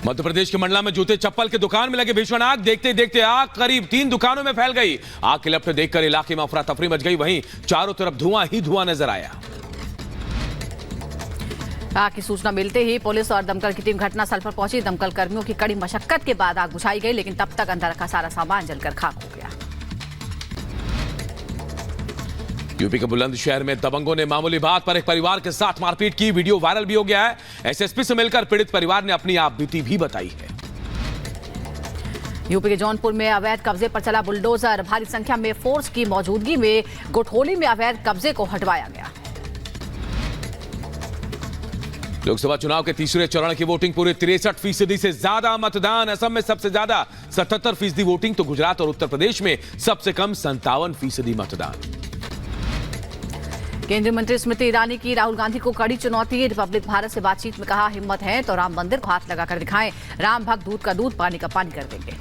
मध्य प्रदेश के मंडला में जूते चप्पल के दुकान में लगे भीषण आग। देखते देखते आग करीब 3 दुकानों में फैल गई। आग के लपटे देखकर इलाके में अफरा तफरी मच गई। वहीं चारों तरफ धुआं ही धुआं नजर आया। आग की सूचना मिलते ही पुलिस और दमकल की टीम घटनास्थल पर पहुंची। दमकल कर्मियों की कड़ी मशक्कत के बाद आग बुझाई गई, लेकिन तब तक अंदर का सारा सामान जलकर खाक हो गया। यूपी के बुलंदशहर में दबंगों ने मामूली बात पर एक परिवार के साथ मारपीट की। वीडियो वायरल भी हो गया है। एसएसपी से मिलकर पीड़ित परिवार ने अपनी आपबीती भी बताई है। यूपी के जौनपुर में अवैध कब्जे पर चला बुलडोजर। भारी संख्या में फोर्स की मौजूदगी में गुठोली में अवैध कब्जे को हटवाया गया। लोकसभा चुनाव के तीसरे चरण की वोटिंग पूरे 63% से ज्यादा मतदान। असम में सबसे ज्यादा 77% वोटिंग तो गुजरात और उत्तर प्रदेश में सबसे कम 57% मतदान। केंद्रीय मंत्री स्मृति ईरानी की राहुल गांधी को कड़ी चुनौती। रिपब्लिक भारत से बातचीत में कहा, हिम्मत है तो राम मंदिर को हाथ लगाकर दिखाएं। राम भक्त दूध का दूध पानी का पानी कर देंगे।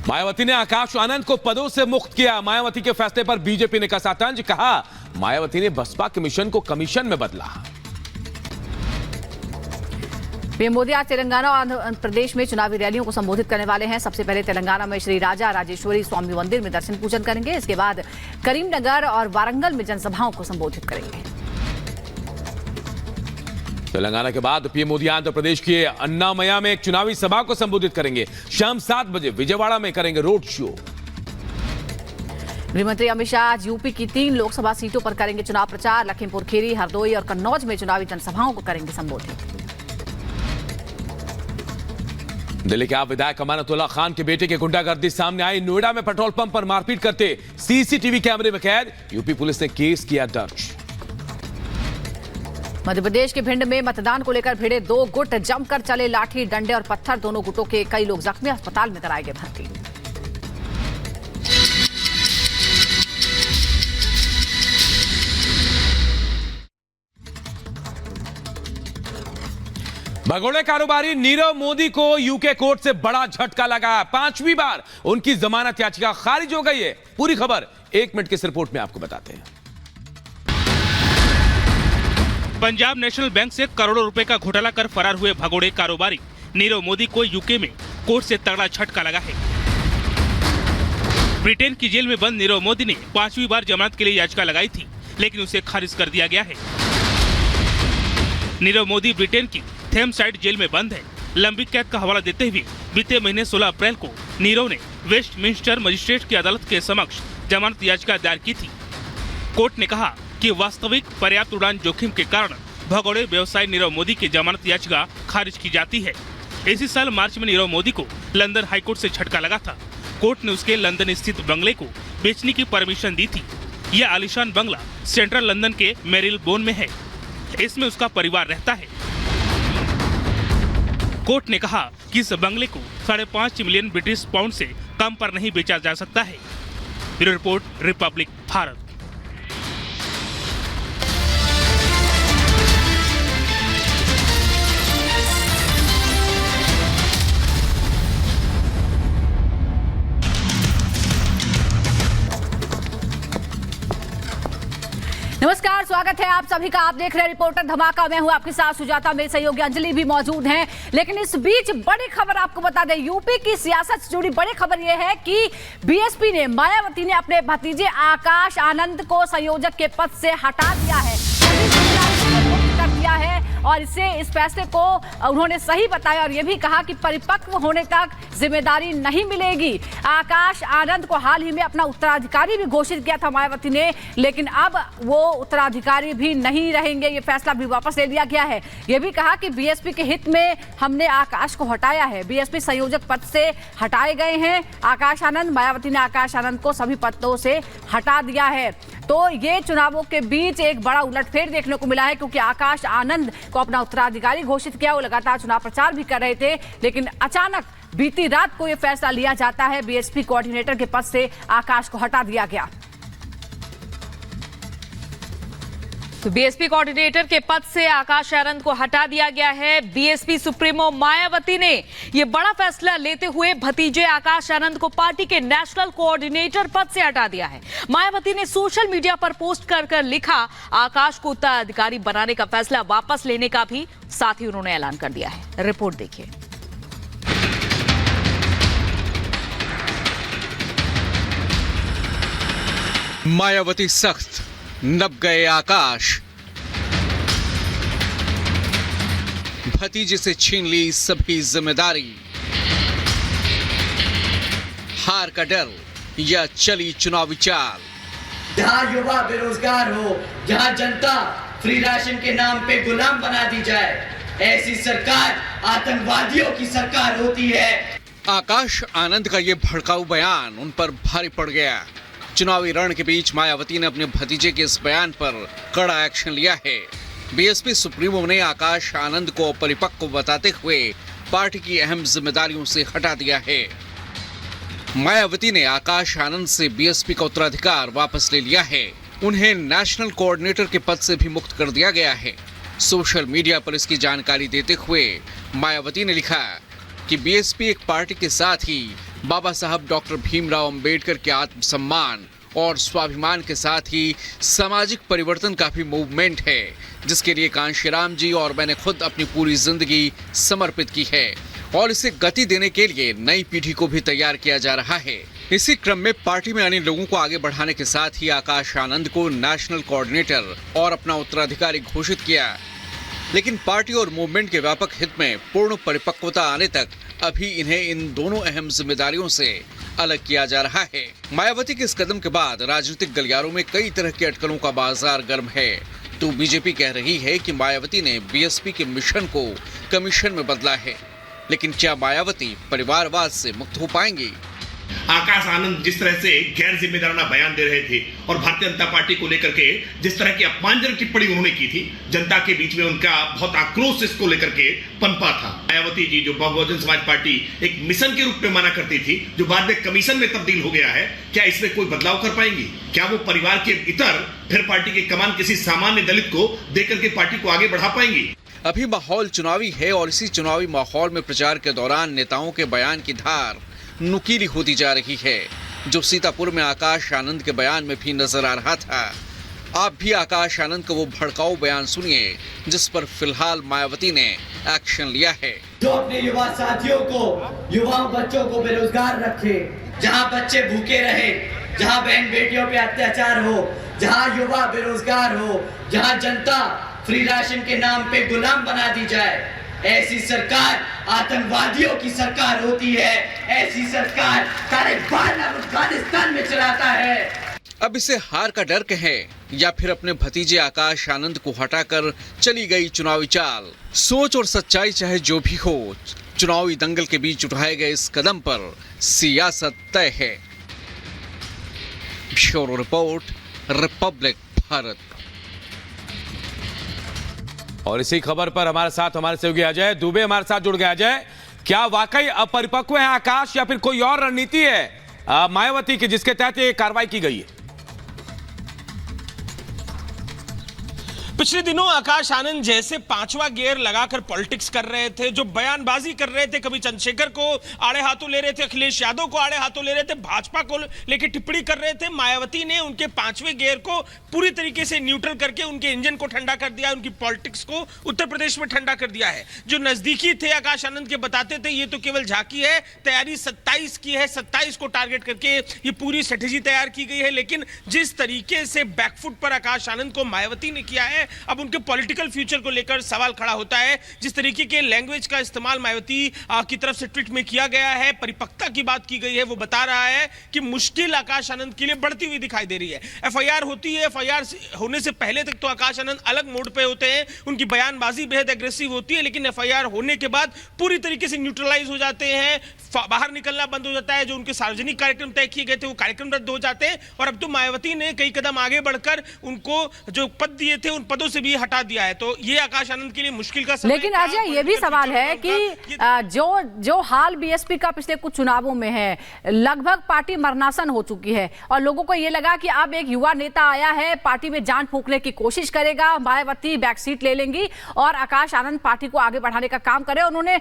मायावती ने आकाश आनंद को पदों से मुक्त किया। मायावती के फैसले पर बीजेपी ने कसा तंज। कहा, मायावती ने बसपा के मिशन को कमीशन में बदला। पीएम मोदी आज तेलंगाना और आंध्र प्रदेश में चुनावी रैलियों को संबोधित करने वाले हैं। सबसे पहले तेलंगाना में श्री राजा राजेश्वरी स्वामी मंदिर में दर्शन पूजन करेंगे। इसके बाद करीमनगर और वारंगल में जनसभाओं को संबोधित करेंगे। तेलंगाना के बाद पीएम मोदी आंध्र प्रदेश के अन्नामया में एक चुनावी सभा को संबोधित करेंगे। शाम 7 बजे विजयवाड़ा में करेंगे रोड शो। गृहमंत्री अमित शाह आज यूपी की 3 लोकसभा सीटों पर करेंगे चुनाव प्रचार। लखीमपुर खीरी, हरदोई और कन्नौज में चुनावी जनसभाओं को करेंगे संबोधित। दिल्ली के आप विधायक अमानतुल्लाह खान के बेटे की गुंडागर्दी सामने आई। नोएडा में पेट्रोल पंप पर मारपीट करते सीसीटीवी कैमरे में कैद। यूपी पुलिस ने केस किया दर्ज। मध्य प्रदेश के भिंड में मतदान को लेकर भिड़े 2 गुट। जमकर चले लाठी डंडे और पत्थर। दोनों गुटों के कई लोग जख्मी, अस्पताल में कराए गए भर्ती। भगोड़े कारोबारी नीरव मोदी को यूके कोर्ट से बड़ा झटका लगा। 5वीं बार उनकी जमानत याचिका खारिज हो गई है। पूरी खबर 1 मिनट की इस रिपोर्ट में आपको बताते हैं। पंजाब नेशनल बैंक से करोड़ों रुपए का घोटाला कर फरार हुए भगोड़े कारोबारी नीरव मोदी को यूके में कोर्ट से तगड़ा झटका लगा है। ब्रिटेन की जेल में बंद नीरव मोदी ने 5वीं बार जमानत के लिए याचिका लगाई थी, लेकिन उसे खारिज कर दिया गया है। नीरव मोदी ब्रिटेन की थेम्स साइड जेल में बंद है। लंबी कैद का हवाला देते हुए बीते महीने 16 अप्रैल को नीरव ने वेस्टमिंस्टर मजिस्ट्रेट की अदालत के समक्ष जमानत याचिका दायर की थी। कोर्ट ने कहा कि वास्तविक पर्याप्त उड़ान जोखिम के कारण भगोड़े व्यवसायी नीरव मोदी की जमानत याचिका खारिज की जाती है। इसी साल मार्च में नीरव मोदी को लंदन हाईकोर्ट से झटका लगा था। कोर्ट ने उसके लंदन स्थित बंगले को बेचने की परमिशन दी थी। यह आलीशान बंगला सेंट्रल लंदन के मेरिलबोन में है। इसमें उसका परिवार रहता है। कोर्ट ने कहा कि इस बंगले को 5.5 मिलियन ब्रिटिश पाउंड से कम पर नहीं बेचा जा सकता है। Bureau report, Republic Bharat. नमस्कार, स्वागत है आप सभी का। आप देख रहे हैं रिपोर्टर धमाका। मैं हूं आपके साथ सुजाता, मेरे सहयोगी अंजलि भी मौजूद हैं। लेकिन इस बीच बड़ी खबर आपको बता दें, यूपी की सियासत से जुड़ी बड़ी खबर यह है कि बीएसपी ने, मायावती ने अपने भतीजे आकाश आनंद को संयोजक के पद से हटा दिया है, कर दिया है। और इस फैसले को उन्होंने सही बताया और यह भी कहा कि परिपक्व होने तक जिम्मेदारी नहीं मिलेगी। आकाश आनंद को हाल ही में अपना उत्तराधिकारी भी घोषित किया था मायावती ने, लेकिन अब वो उत्तराधिकारी भी नहीं रहेंगे। ये फैसला भी वापस ले लिया गया है। यह भी कहा कि बीएसपी के हित में हमने आकाश को हटाया है। बीएसपी संयोजक पद से हटाए गए हैं आकाश आनंद। मायावती ने आकाश आनंद को सभी पदों से हटा दिया है। तो ये चुनावों के बीच एक बड़ा उलटफेर देखने को मिला है, क्योंकि आकाश आनंद को अपना उत्तराधिकारी घोषित किया। वो लगातार चुनाव प्रचार भी कर रहे थे, लेकिन अचानक बीती रात को यह फैसला लिया जाता है। बीएसपी कोऑर्डिनेटर के पद से आकाश को हटा दिया गया। तो बीएसपी कोऑर्डिनेटर के पद से आकाश आनंद को हटा दिया गया है। बीएसपी सुप्रीमो मायावती ने यह बड़ा फैसला लेते हुए भतीजे आकाश आनंद को पार्टी के नेशनल कोऑर्डिनेटर पद से हटा दिया है। मायावती ने सोशल मीडिया पर पोस्ट कर लिखा, आकाश को उत्तराधिकारी बनाने का फैसला वापस लेने का भी साथ ही उन्होंने ऐलान कर दिया है। रिपोर्ट देखिए। मायावती सख्त, नब गए आकाश। भतीजे से छीन ली सभी जिम्मेदारी। हार का डर या चली चुनावी चाल। जहां युवा बेरोजगार हो, जहां जनता फ्री राशन के नाम पे गुलाम बना दी जाए, ऐसी सरकार आतंकवादियों की सरकार होती है। आकाश आनंद का ये भड़काऊ बयान उन पर भारी पड़ गया। चुनावी रण के बीच मायावती ने अपने भतीजे के इस बयान पर कड़ा एक्शन लिया है। बीएसपी सुप्रीमो ने आकाश आनंद को अपरिपक्व बताते हुए पार्टी की अहम जिम्मेदारियों से हटा दिया है। मायावती ने आकाश आनंद से बीएसपी का उत्तराधिकार वापस ले लिया है। उन्हें नेशनल कोऑर्डिनेटर के पद से भी मुक्त कर दिया गया है। सोशल मीडिया पर इसकी जानकारी देते हुए मायावती ने लिखा कि बीएसपी एक पार्टी के साथ ही बाबा साहब डॉक्टर भीमराव अंबेडकर के आत्मसम्मान और स्वाभिमान के साथ ही सामाजिक परिवर्तन का भी मूवमेंट है, जिसके लिए कांशीराम जी और मैंने खुद अपनी पूरी जिंदगी समर्पित की है और इसे गति देने के लिए नई पीढ़ी को भी तैयार किया जा रहा है। इसी क्रम में पार्टी में आने लोगों को आगे बढ़ाने के साथ ही आकाश आनंद को नेशनल कोऑर्डिनेटर और अपना उत्तराधिकारी घोषित किया। लेकिन पार्टी और मूवमेंट के व्यापक हित में पूर्ण परिपक्वता आने तक अभी इन्हें इन दोनों अहम जिम्मेदारियों से अलग किया जा रहा है। मायावती के इस कदम के बाद राजनीतिक गलियारों में कई तरह की अटकलों का बाजार गर्म है। तो बीजेपी कह रही है कि मायावती ने बीएसपी के मिशन को कमीशन में बदला है, लेकिन क्या मायावती परिवारवाद से मुक्त हो पाएंगी? आकाश आनंद जिस तरह से गैर जिम्मेदाराना बयान दे रहे थे और भारतीय जनता पार्टी को लेकर के जिस तरह की अपमानजनक टिप्पणी उन्होंने की थी, जनता के बीच में उनका बहुत आक्रोश इसको लेकर के पनपा था। मायावती जी, जो बहुजन समाज पार्टी एक मिशन के रूप में माना करती थी, जो बाद में कमीशन में तब्दील हो गया है, क्या इसमें कोई बदलाव कर पाएंगी? क्या वो परिवार के इतर फिर पार्टी की कमान किसी सामान्य दलित को देकर के पार्टी को आगे बढ़ा पाएंगी? अभी माहौल चुनावी है और इसी चुनावी माहौल में प्रचार के दौरान नेताओं के बयान की धार नुकीली होती जा रही है, जो सीतापुर में आकाश आनंद के बयान में भी नजर आ रहा था। आप भी आकाश आनंद का वो भड़काऊ बयान सुनिए, जिस पर फिलहाल मायावती ने एक्शन लिया है। जो अपने युवा साथियों को, युवाओं बच्चों को बेरोजगार रखे, जहां बच्चे भूखे रहे, जहां बहन बेटियों पे अत्याचार हो, जहां युवा बेरोजगार हो, जहां जनता फ्री राशन के नाम पे गुलाम बना दी जाए, ऐसी सरकार आतंकवादियों की सरकार होती है। ऐसी सरकार तालिबान अफगानिस्तान में चलाता है। अब इसे हार का डर कहें या फिर अपने भतीजे आकाश आनंद को हटाकर चली गई चुनावी चाल। सोच और सच्चाई चाहे जो भी हो, चुनावी दंगल के बीच उठाए गए इस कदम पर सियासत तय है। Bureau report, Republic Bharat. और इसी खबर पर हमारे साथ हमारे सहयोगी अजय दुबे हमारे साथ जुड़ गए। अजय, क्या वाकई अपरिपक्व है आकाश या फिर कोई और रणनीति है मायावती की जिसके तहत ये कार्रवाई की गई है? पिछले दिनों आकाश आनंद जैसे पांचवा गियर लगाकर पॉलिटिक्स कर रहे थे, जो बयानबाजी कर रहे थे, कभी चंद्रशेखर को आड़े हाथों ले रहे थे, अखिलेश यादव को आड़े हाथों ले रहे थे, भाजपा को लेकर टिप्पणी कर रहे थे, मायावती ने उनके पांचवें गियर को पूरी तरीके से न्यूट्रल करके उनके इंजन को ठंडा कर दिया, उनकी पॉलिटिक्स को उत्तर प्रदेश में ठंडा कर दिया है। जो नजदीकी थे आकाश आनंद के बताते थे ये तो केवल झांकी है, तैयारी 27 की है, 27 को टारगेट करके ये पूरी स्ट्रेटेजी तैयार की गई है। लेकिन जिस तरीके से बैकफुट पर आकाश आनंद को मायावती ने किया है, अब उनके पॉलिटिकल फ्यूचर को लेकर सवाल खड़ा होता है। जिस तरीके के लैंग्वेज का इस्तेमाल मायावती की तरफ से ट्वीट में किया गया है, परिपक्वता की बात की गई है, वो बता रहा है कि मुश्किल आकाश आनंद के लिए बढ़ती हुई दिखाई दे रही है। एफआईआर होती है, एफआईआर होने से पहले तक तो आकाश आनंद अलग मोड पे होते हैं, उनकी बयानबाजी बेहद एग्रेसिव होती है, लेकिन एफआईआर होने के बाद पूरी तरीके से न्यूट्रलाइज हो जाते हैं, बाहर निकलना बंद हो जाता है। जो उनके सार्वजनिक कार्यक्रम तय किए गए थे वो कार्यक्रम रद्द हो जाते हैं और अब तो मायावती ने कई कदम आगे बढ़कर उनको जो पद दिए थे उन पदों पदों से भी हटा दिया है, तो ये आकाश आनंद के लिए मुश्किल का समय। लेकिन अजय ये भी सवाल है कि जो हाल बीएसपी का पिछले कुछ चुनावों में है, लगभग पार्टी मरनासन हो चुकी है और लोगों को ये लगा कि अब एक युवा नेता आया है, पार्टी में जान फूंकने की कोशिश करेगा, मायावती बैकसीट ले लेंगी और आकाश आनंद पार्टी को आगे बढ़ाने का काम करे। उन्होंने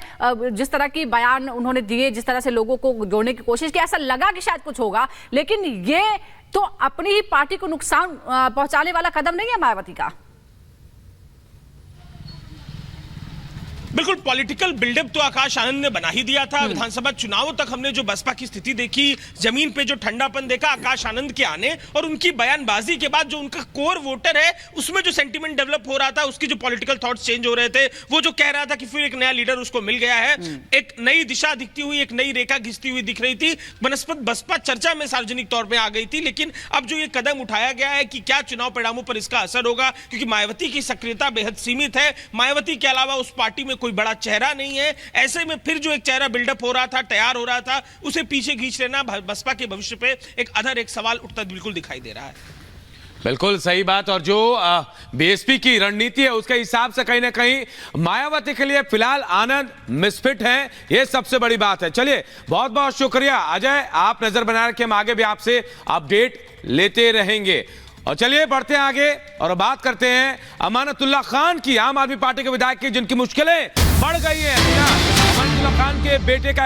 जिस तरह की बयान उन्होंने दिए, जिस तरह से लोगों को जोड़ने की कोशिश की, ऐसा लगा कि शायद कुछ होगा, लेकिन ये तो अपनी ही पार्टी को नुकसान पहुंचाने वाला कदम नहीं है मायावती का। बिल्कुल पॉलिटिकल बिल्डअप तो आकाश आनंद ने बना ही दिया था। विधानसभा चुनावों तक हमने जो बसपा की स्थिति देखी, जमीन पे जो ठंडापन देखा आकाश आनंद के आने और उनकी बयानबाजी के बाद, जो उनका कोर वोटर है उसमें जो सेंटीमेंट डेवलप हो रहा था, उसकी जो पॉलिटिकल थॉट्स चेंज हो रहे थे, वो जो कह रहा था कि फिर एक नया लीडर उसको मिल गया है, एक नई दिशा दिखती हुई, एक नई रेखा घिसती हुई दिख रही थी। बनस्पत बसपा चर्चा में सार्वजनिक तौर पर आ गई थी। लेकिन अब जो ये कदम उठाया गया है कि क्या चुनाव परिणामों पर इसका असर होगा, क्योंकि मायावती की सक्रियता बेहद सीमित है, मायावती के अलावा उस पार्टी में कोई बड़ा चेहरा नहीं है। ऐसे में फिर जो एक चेहरा बिल्डअप हो रहा था, तैयार हो रहा था, उसे पीछे खींच लेना बसपा के भविष्य पे एक सवाल उठता बिल्कुल दिखाई दे रहा है। बिल्कुल सही बात। और जो बीएसपी की रणनीति है उसके हिसाब से कहीं ना कहीं मायावती के लिए फिलहाल आनंद मिसफिट है, ये सबसे बड़ी बात है। चलिए बहुत बहुत शुक्रिया अजय, आप नजर बना रखे, हम आगे भी आपसे अपडेट लेते रहेंगे। और चलिए बढ़ते हैं आगे और बात करते हैं अमानतुल्लाह खान की, आम आदमी पार्टी के विधायक की, जिनकी मुश्किलें बढ़ गई है। अमानतुल्लाह खान के बेटे का